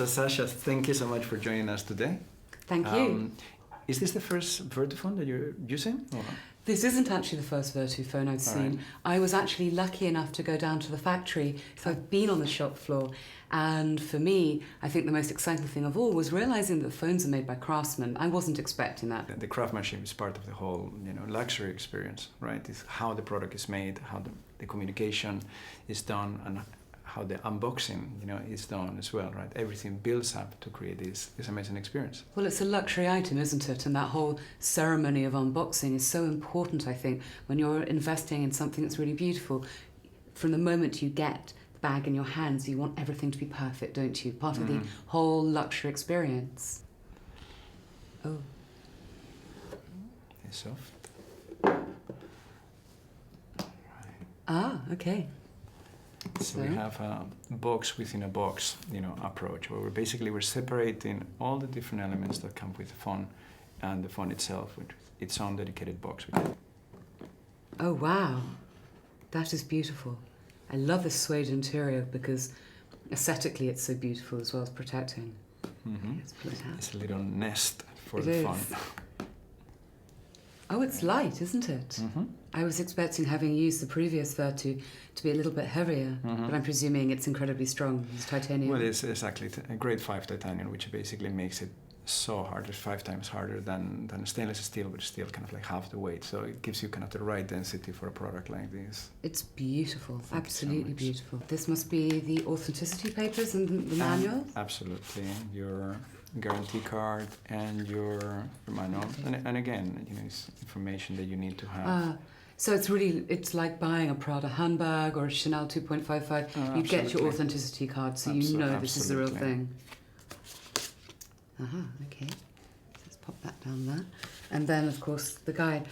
So Sasha, thank you so much for joining us today. Thank you. Is this the first VERTU phone that you're using? Or? This isn't actually the first VERTU phone I've seen. Right. I was actually lucky enough to go down to the factory, so I've been on the shop floor. And for me, I think the most exciting thing of all was realising that phones are made by craftsmen. I wasn't expecting that. The craftsmanship is part of the whole, luxury experience, right? It's how the product is made, how the communication is done, and how the unboxing, is done as well, right? Everything builds up to create this amazing experience. Well, it's a luxury item, isn't it? And that whole ceremony of unboxing is so important, I think, when you're investing in something that's really beautiful. From the moment you get the bag in your hands, you want everything to be perfect, don't you? Part of the whole luxury experience. Oh. It's soft. Ah, okay. So we have a box within a box, approach, where we're separating all the different elements that come with the phone and the phone itself with its own dedicated box. Oh, wow. That is beautiful. I love this suede interior because aesthetically it's so beautiful as well as protecting. Mm-hmm. Let's pull it out. It's a little nest for it the is. phone. Oh, it's light, isn't it? Mm-hmm. I was expecting, having used the previous VERTU, to be a little bit heavier, but I'm presuming it's incredibly strong. It's titanium. Well, it's exactly a grade 5 titanium, which basically makes it so hard. It's 5 times harder than stainless steel, but still kind of like half the weight. So it gives you kind of the right density for a product like this. It's beautiful, Thank absolutely you so much. beautiful. This must be the authenticity papers and the manual? Absolutely. Your guarantee card and your manual. And again, it's information that you need to have. So it's like buying a Prada handbag or a Chanel 2.55. You get your authenticity card, so you know this is the real thing. Okay. Let's pop that down there. And then, of course, the guide.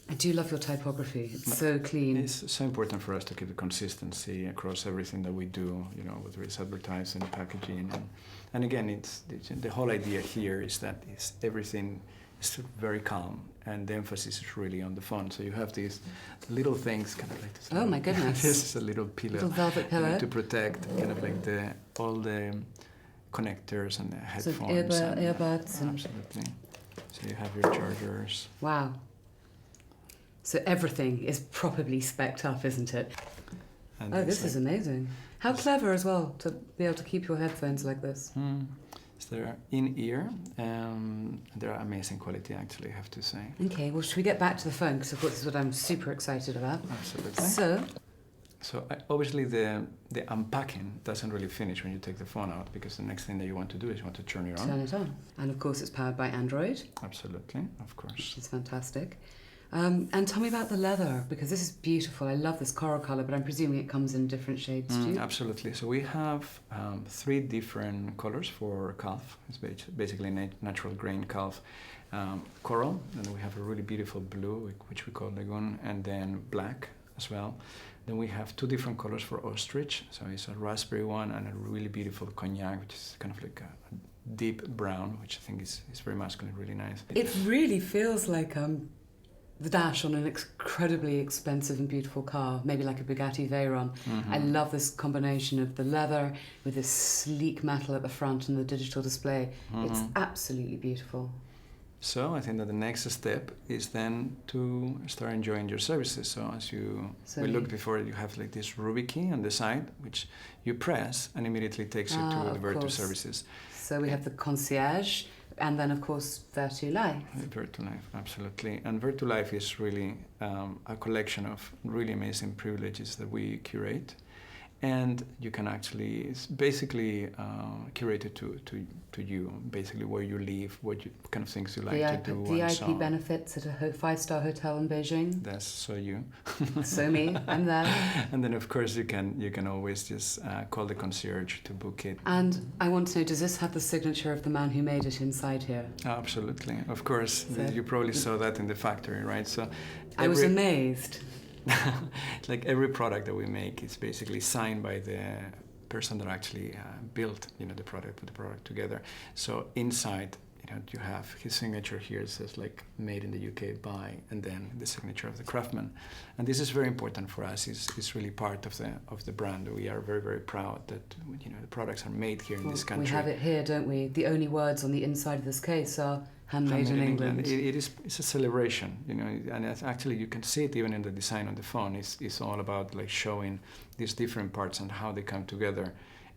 I do love your typography. It's so clean. It's so important for us to keep the consistency across everything that we do, whether it's advertising, packaging. And again, it's the whole idea here is that everything is very calm, and the emphasis is really on the font. So you have these little things, kind of like this. Oh my goodness! This is a little pillow, little velvet pillow to protect, kind of like all the connectors and the headphones. So earbuds. Absolutely. So you have your chargers. Wow. So everything is properly spec'd up, isn't it? And this is amazing. How clever as well to be able to keep your headphones like this. So they're in-ear, they're amazing quality, actually, I have to say. Okay, well, should we get back to the phone? Because, of course, this is what I'm super excited about. Absolutely. So obviously, the unpacking doesn't really finish when you take the phone out, because the next thing that you want to do is you want to turn it on. Turn it on. And, of course, it's powered by Android. Absolutely, of course. Which is fantastic. And tell me about the leather, because this is beautiful. I love this coral colour, but I'm presuming it comes in different shades too. Absolutely. So we have 3 different colours for calf. It's basically natural grain calf coral. And we have a really beautiful blue, which we call lagoon, and then black as well. Then we have 2 different colours for ostrich. So it's a raspberry one and a really beautiful cognac, which is kind of like a deep brown, which I think is very masculine, really nice. It really feels like the dash on an incredibly expensive and beautiful car, maybe like a Bugatti Veyron. I love this combination of the leather with this sleek metal at the front and the digital display. It's absolutely beautiful. So I think that the next step is then to start enjoying your services. So as we looked before, you have like this ruby key on the side, which you press and immediately takes you to the VERTU services. So we have the concierge, and then, of course, VERTU Life. VERTU Life, absolutely. And VERTU Life is really a collection of really amazing privileges that we curate. And you can actually, it's basically curated to you, basically where you live, what kind of things you like to do. VIP benefits at a 5-star hotel in Beijing. That's so you. So me, I'm there. And then of course you can always just call the concierge to book it. And I want to know, does this have the signature of the man who made it inside here? Absolutely, of course. So you probably saw that in the factory, right? So I was amazed. Like every product that we make is basically signed by the person that actually built, the product, put the product together. So inside you have his signature here. It says like made in the UK by, and then the signature of the craftsman. And this is very important for us. It's really part of the brand. We are very, very proud that the products are made here in this country. We have it here, don't we? The only words on the inside of this case are handmade in England. It's a celebration, and actually you can see it even in the design on the phone. It's all about like showing these different parts and how they come together.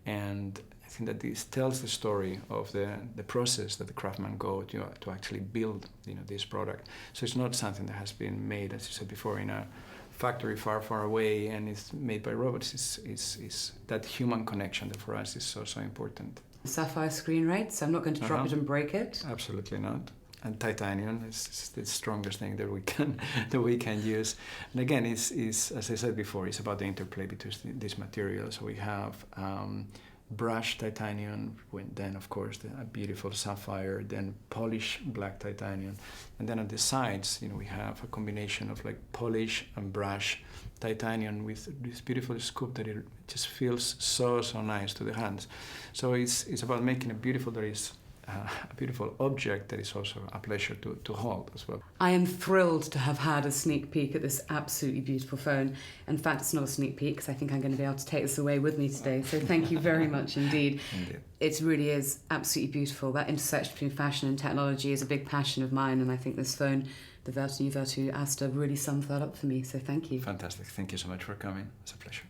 And I think that this tells the story of the process that the craftsmen go to actually build this product. So it's not something that has been made, as you said before, in a factory far, far away and it's made by robots. It's that human connection that for us is so important. Sapphire screen rates. I'm not going to drop it and break it. Absolutely not. And titanium is the strongest thing that we can use. And again, it's as I said before, it's about the interplay between these materials. So we have brushed titanium, then of course a beautiful sapphire, then polished black titanium, and then on the sides, we have a combination of like polish and brush titanium with this beautiful scoop that it just feels so nice to the hands. So it's about making a beautiful object that is also a pleasure to hold as well. I am thrilled to have had a sneak peek at this absolutely beautiful phone. In fact, it's not a sneak peek because I think I'm going to be able to take this away with me today. So thank you very much indeed. Indeed. It really is absolutely beautiful. That intersection between fashion and technology is a big passion of mine, and I think this phone, the VERTU Aster, really sums that up for me. So thank you. Fantastic. Thank you so much for coming. It's a pleasure.